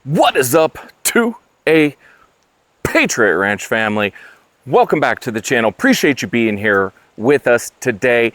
What is up to a Patriot Ranch family? Welcome back to the channel. Appreciate you being here with us today.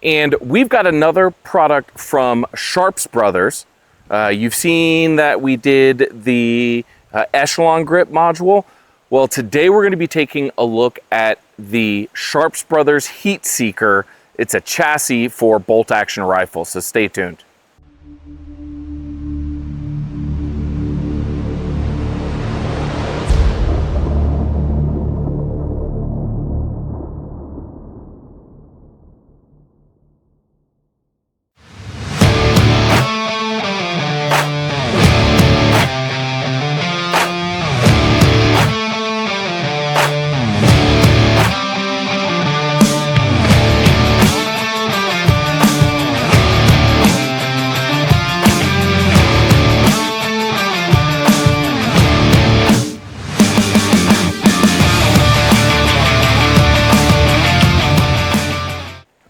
And we've got another product from Sharps Brothers. You've seen that we did the Echelon grip module. Well, today we're going to be taking a look at the Sharps Brothers Heatseeker. It's a chassis for bolt action rifles, so stay tuned.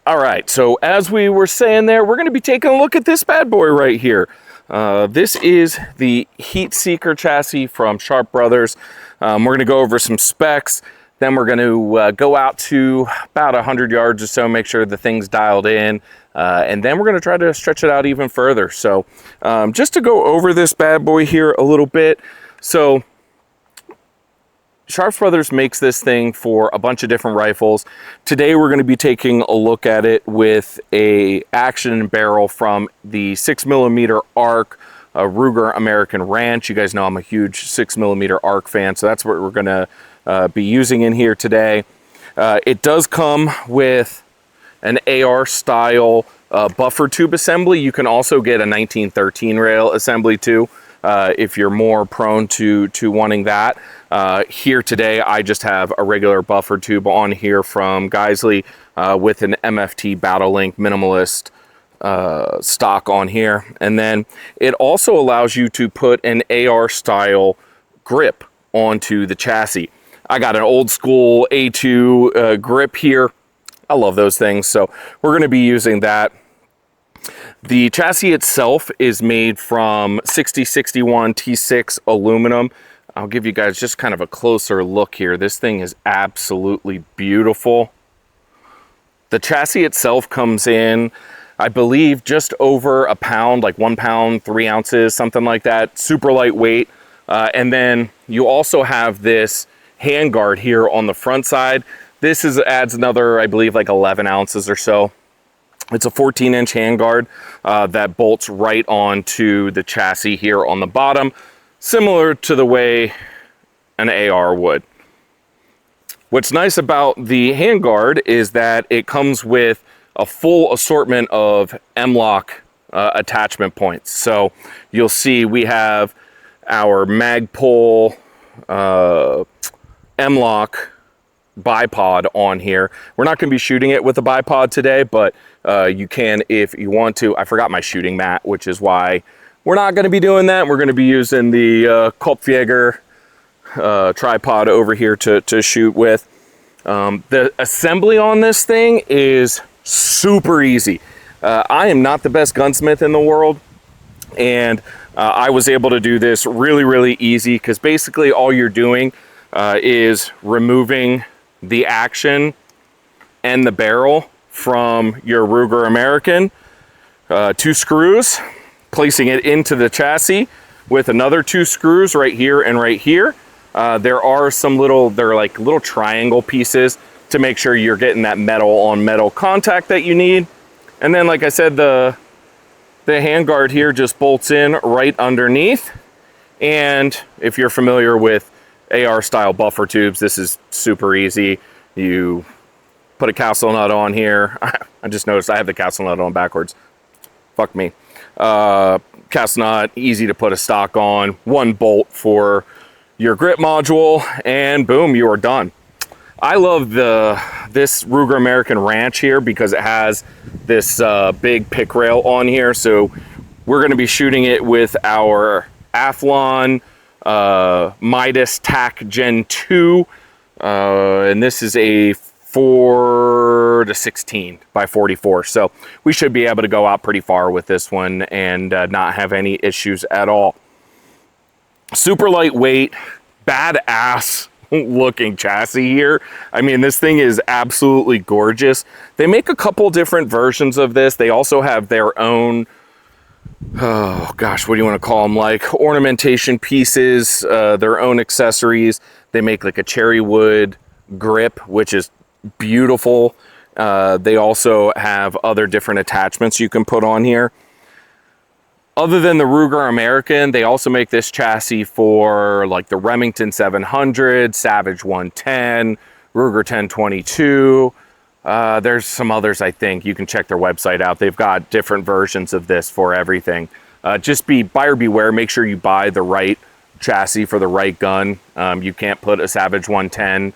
All right, so as we were saying there, we're going to be taking a look at this bad boy right here. This is the Heatseeker chassis from Sharps Brothers. We're going to go over some specs, then we're going to go out to about 100 yards or so, make sure the thing's dialed in, and then we're going to try to stretch it out even further. So just to go over this bad boy here a little bit. So Sharps Brothers makes this thing for a bunch of different rifles. Today we're going to be taking a look at it with a action barrel from the 6mm ARC Ruger American Ranch. You guys know I'm a huge 6mm ARC fan, so that's what we're going to be using in here today. It does come with an AR style buffer tube assembly. You can also get a 1913 rail assembly too, if you're more prone to wanting that. Here today, I just have a regular buffer tube on here from Geisley with an MFT Battle Link Minimalist stock on here. And then it also allows you to put an AR style grip onto the chassis. I got an old school A2 grip here. I love those things, so we're going to be using that. The chassis itself is made from 6061 T6 aluminum. I'll give you guys just kind of a closer look here. This thing is absolutely beautiful. The chassis itself comes in, I believe, just over a pound, like 1 pound, 3 ounces, something like that. Super lightweight. And then you also have this handguard here on the front side. This adds another, I believe, like 11 ounces or so. It's a 14-inch handguard that bolts right onto the chassis here on the bottom, similar to the way an AR would. What's nice about the handguard is that it comes with a full assortment of M-LOK attachment points. So you'll see we have our Magpul M-LOK bipod on here. We're not going to be shooting it with a bipod today, but you can if you want to. I forgot my shooting mat, which is why we're not going to be doing that. We're going to be using the Kopfjäger tripod over here to shoot with. The assembly on this thing is super easy. I am not the best gunsmith in the world, and I was able to do this really easy because basically all you're doing is removing the action and the barrel from your Ruger American, 2 screws, placing it into the chassis with another 2 screws right here and right here. There are some they're like little triangle pieces to make sure you're getting that metal on metal contact that you need. And then, like I said, the handguard here just bolts in right underneath. And if you're familiar with AR style buffer tubes, this is super easy. You put a castle nut on here. I just noticed I have the castle nut on backwards. Fuck me. Castle nut, easy to put a stock on, 1 bolt for your grip module, and boom, you are done. I love this Ruger American Ranch here because it has this big pick rail on here. So we're going to be shooting it with our Athlon Midas TAC Gen 2, and this is a 4-16 by 44. So we should be able to go out pretty far with this one and not have any issues at all. Super lightweight, badass looking chassis here. I mean, this thing is absolutely gorgeous. They make a couple different versions of this. They also have their own, oh gosh, what do you want to call them? Like ornamentation pieces, their own accessories. They make like a cherry wood grip, which is beautiful. They also have other different attachments you can put on here. Other than the Ruger American, they also make this chassis for like the Remington 700, Savage 110, Ruger 1022. There's some others, I think. You can check their website out. They've got different versions of this for everything. Just be buyer beware. Make sure you buy the right chassis for the right gun. You can't put a Savage 110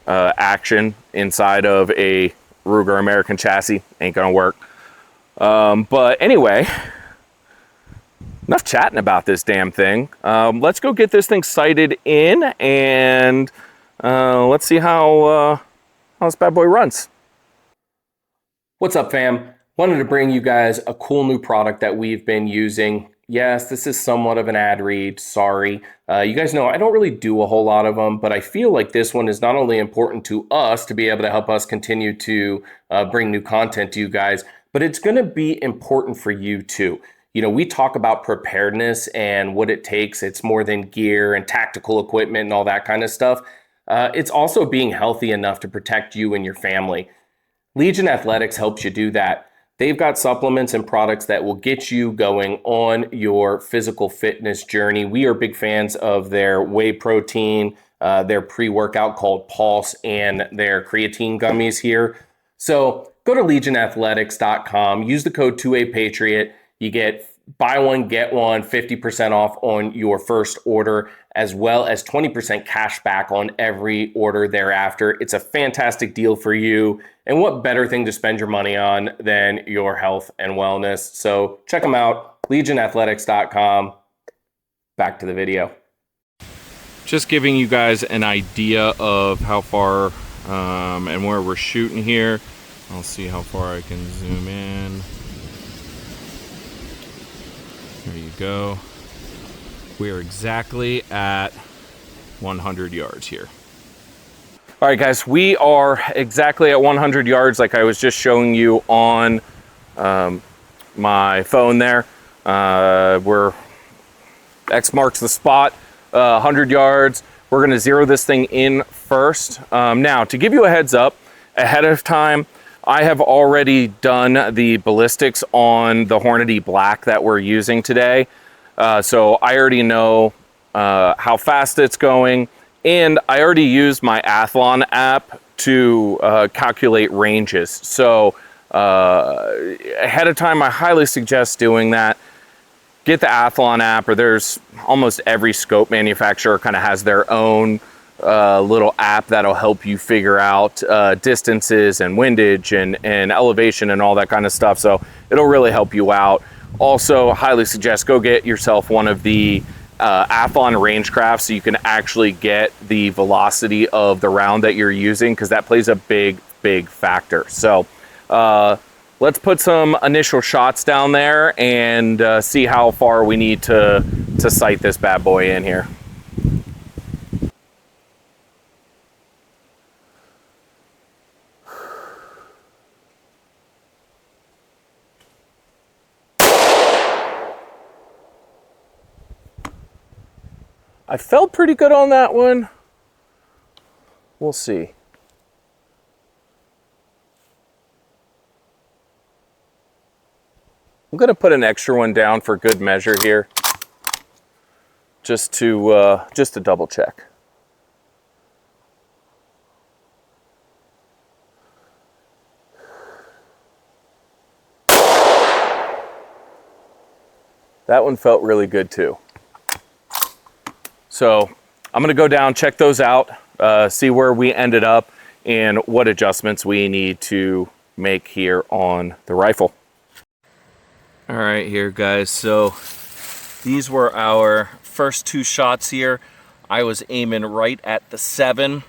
action inside of a Ruger American chassis. Ain't gonna work. But anyway, enough chatting about this damn thing. Let's go get this thing sighted in, and let's see how this bad boy runs. What's up, fam? Wanted to bring you guys a cool new product that we've been using. Yes, this is somewhat of an ad read, sorry. You guys know I don't really do a whole lot of them, but I feel like this one is not only important to us to be able to help us continue to bring new content to you guys, but it's gonna be important for you too. You know, we talk about preparedness and what it takes. It's more than gear and tactical equipment and all that kind of stuff. It's also being healthy enough to protect you and your family. Legion Athletics helps you do that. They've got supplements and products that will get you going on your physical fitness journey. We are big fans of their whey protein, their pre-workout called Pulse, and their creatine gummies here. So go to legionathletics.com, use the code 2APatriot. You get buy one, get one, 50% off on your first order, as well as 20% cash back on every order thereafter. It's a fantastic deal for you. And what better thing to spend your money on than your health and wellness? So check them out, legionathletics.com. Back to the video. Just giving you guys an idea of how far and where we're shooting here. I'll see how far I can zoom in. There you go. We are exactly at 100 yards here. All right, guys, we are exactly at 100 yards like I was just showing you on my phone there. We're X marks the spot, 100 yards. We're gonna zero this thing in first. Now, to give you a heads up ahead of time, I have already done the ballistics on the Hornady Black that we're using today. So I already know how fast it's going, and I already used my Athlon app to calculate ranges. So ahead of time, I highly suggest doing that. Get the Athlon app, or there's almost every scope manufacturer kind of has their own little app that'll help you figure out distances and windage and elevation and all that kind of stuff. So it'll really help you out. Also, highly suggest go get yourself one of the Athlon Rangecraft so you can actually get the velocity of the round that you're using, because that plays a big factor. So let's put some initial shots down there and see how far we need to sight this bad boy in here. I felt pretty good on that one. We'll see. I'm gonna put an extra one down for good measure here, just to double check. That one felt really good too. So I'm gonna go down, check those out, see where we ended up and what adjustments we need to make here on the rifle. All right here, guys, so these were our first two shots here. I was aiming right at the 7.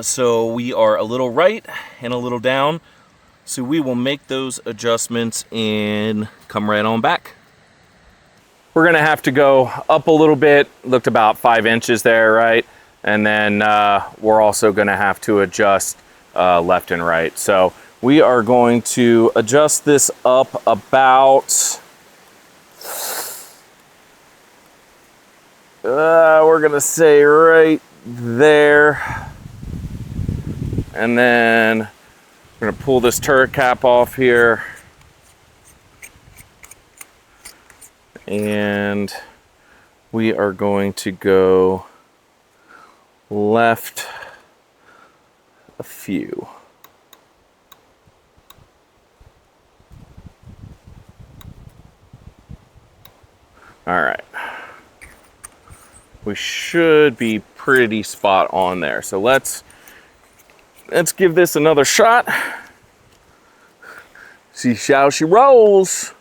So we are a little right and a little down. So we will make those adjustments and come right on back. we're gonna have to go up a little bit, looked about 5 inches there, right? And then we're also gonna have to adjust left and right. So we are going to adjust this up about, we're gonna say right there. And then we're gonna pull this turret cap off here. And we are going to go left a few. All right. We should be pretty spot on there. So let's give this another shot. See how she rolls.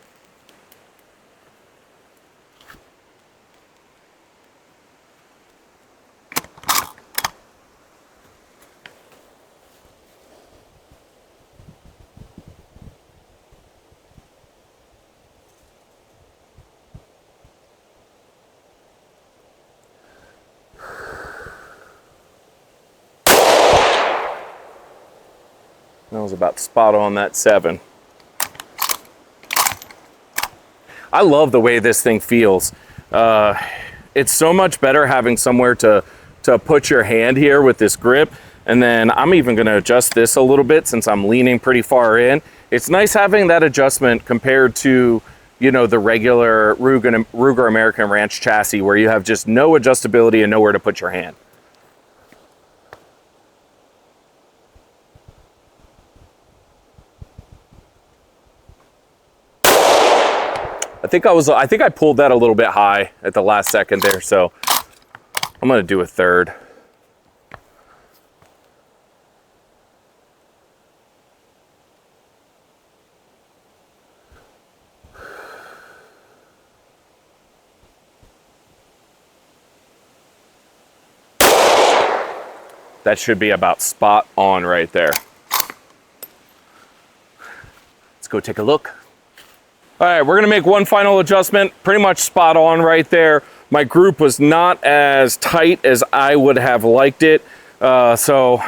That was about spot on that 7. I love the way this thing feels. It's so much better having somewhere to put your hand here with this grip. And then I'm even gonna adjust this a little bit since I'm leaning pretty far in. It's nice having that adjustment compared to, you know, the regular Ruger American Ranch chassis where you have just no adjustability and nowhere to put your hand. I think I pulled that a little bit high at the last second there, so I'm gonna do a third. That should be about spot on right there. Let's go take a look. All right, we're gonna make one final adjustment, pretty much spot on right there. My group was not as tight as I would have liked it. So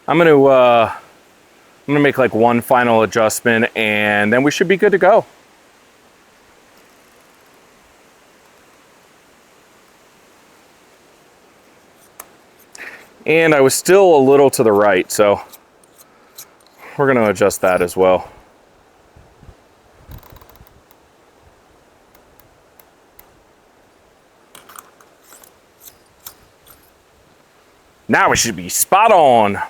I'm gonna make like one final adjustment and then we should be good to go. And I was still a little to the right, so we're gonna adjust that as well. Now we should be spot on.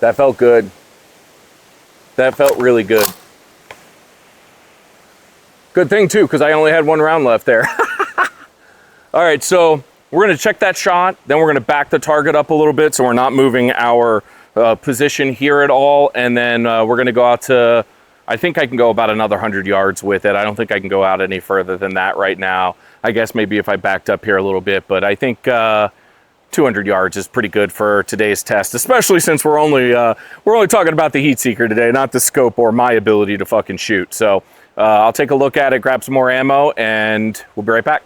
That felt good. That felt really good. Good thing too, because I only had one round left there. All right, so we're gonna check that shot, then we're gonna back the target up a little bit so we're not moving our position here at all, and then we're gonna go out to, I think I can go about another 100 yards with it. I don't think I can go out any further than that right now. I guess maybe if I backed up here a little bit, but I think 200 yards is pretty good for today's test, especially since we're only talking about the Heatseeker today, not the scope or my ability to fucking shoot. So I'll take a look at it, grab some more ammo, and we'll be right back.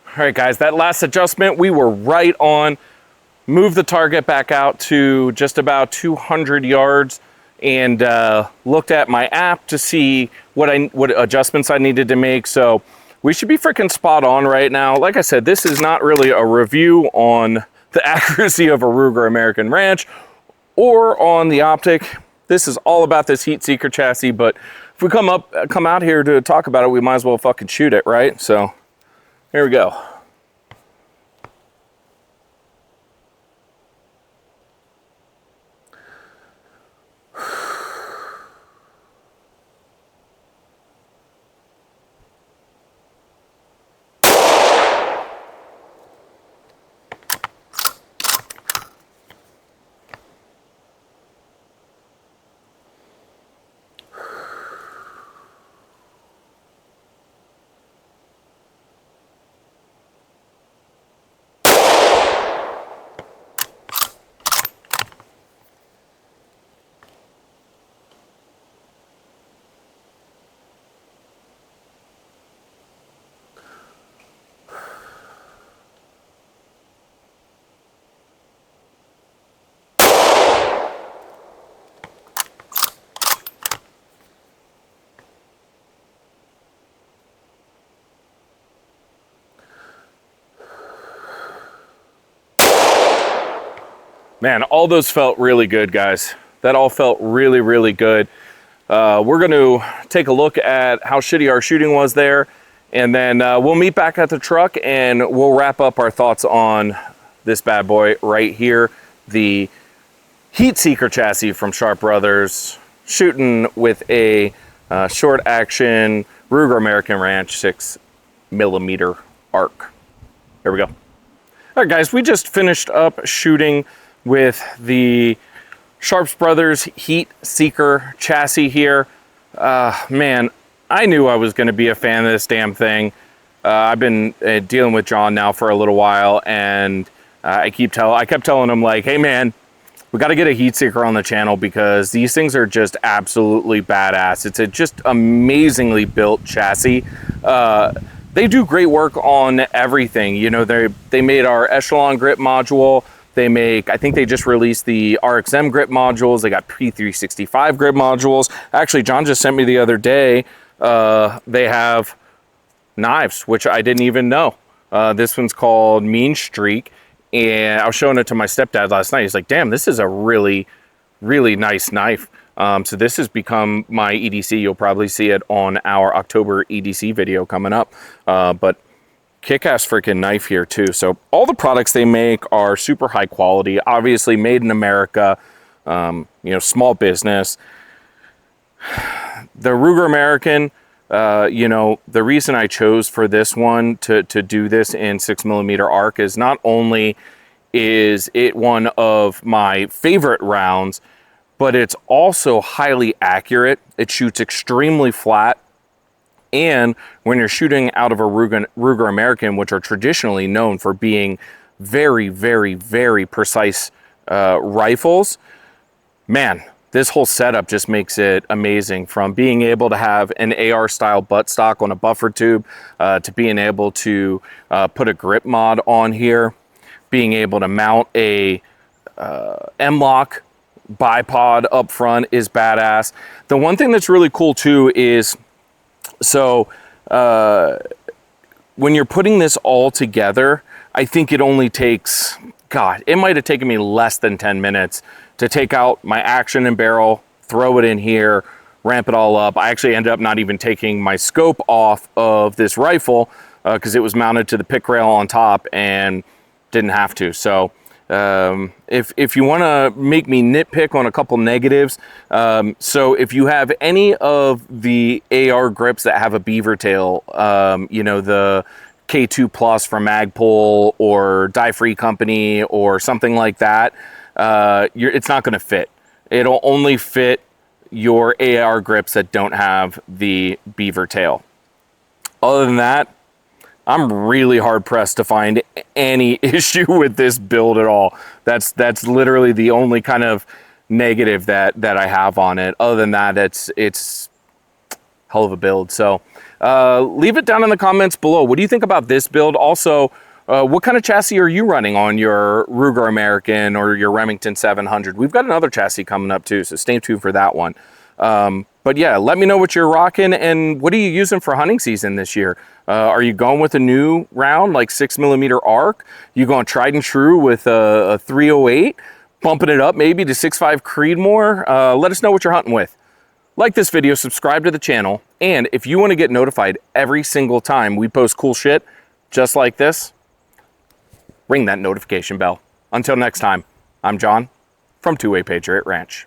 All right, guys, that last adjustment, we were right on. Moved the target back out to just about 200 yards and looked at my app to see what adjustments I needed to make. So we should be freaking spot on right now. Like I said, this is not really a review on the accuracy of a Ruger American Ranch or on the optic. This is all about this Heatseeker chassis, but if we come out here to talk about it, we might as well fucking shoot it, right? So here we go. Man, all those felt really good, guys. That all felt really, really good. We're going to take a look at how shitty our shooting was there, and then we'll meet back at the truck and we'll wrap up our thoughts on this bad boy right here, the Heatseeker chassis from Sharps Brothers, shooting with a short action Ruger American Ranch 6mm arc. There we go. All right, guys, we just finished up shooting with the Sharps Brothers Heatseeker chassis here. Man, I knew I was going to be a fan of this damn thing. I've been dealing with John now for a little while, and I kept telling him, like, hey man, we got to get a Heatseeker on the channel because these things are just absolutely badass. It's a just amazingly built chassis. They do great work on everything. You know, they made our Echelon grip module. They make, I think they just released the RXM grip modules. They got P365 grip modules. Actually, John just sent me the other day, they have knives, which I didn't even know. This one's called Mean Streak. And I was showing it to my stepdad last night. He's like, damn, this is a really, really nice knife. So this has become my EDC. You'll probably see it on our October EDC video coming up. But kick-ass freaking knife here too. So all the products they make are super high quality, obviously made in America, you know, small business. The Ruger American, you know, the reason I chose for this one to do this in 6mm arc is not only is it one of my favorite rounds, but it's also highly accurate. It shoots extremely flat. And when you're shooting out of a Ruger American, which are traditionally known for being very, very, very precise rifles, man, this whole setup just makes it amazing. From being able to have an AR-style buttstock on a buffer tube, to being able to put a grip mod on here, being able to mount a M-LOK bipod up front is badass. The one thing that's really cool too is, so when you're putting this all together, I think it only takes, God, it might have taken me less than 10 minutes to take out my action and barrel, throw it in here, ramp it all up. I actually ended up not even taking my scope off of this rifle because it was mounted to the pick rail on top and didn't have to. So if you want to make me nitpick on a couple negatives, so if you have any of the AR grips that have a beaver tail, you know, the K2 Plus from Magpul or Die Free Company or something like that, it's not going to fit. It'll only fit your AR grips that don't have the beaver tail. Other than that, I'm really hard pressed to find any issue with this build at all. That's literally the only kind of negative that I have on it. Other than that, it's hell of a build. So leave it down in the comments below. What do you think about this build? Also, what kind of chassis are you running on your Ruger American or your Remington 700? We've got another chassis coming up too, so stay tuned for that one. But yeah, let me know what you're rocking and what are you using for hunting season this year? Are you going with a new round like 6mm arc? You going tried and true with a 308? Bumping it up maybe to 6.5 Creedmoor? Let us know what you're hunting with. Like this video, subscribe to the channel, and if you want to get notified every single time we post cool shit just like this, ring that notification bell. Until next time, I'm John from Two Way Patriot Ranch.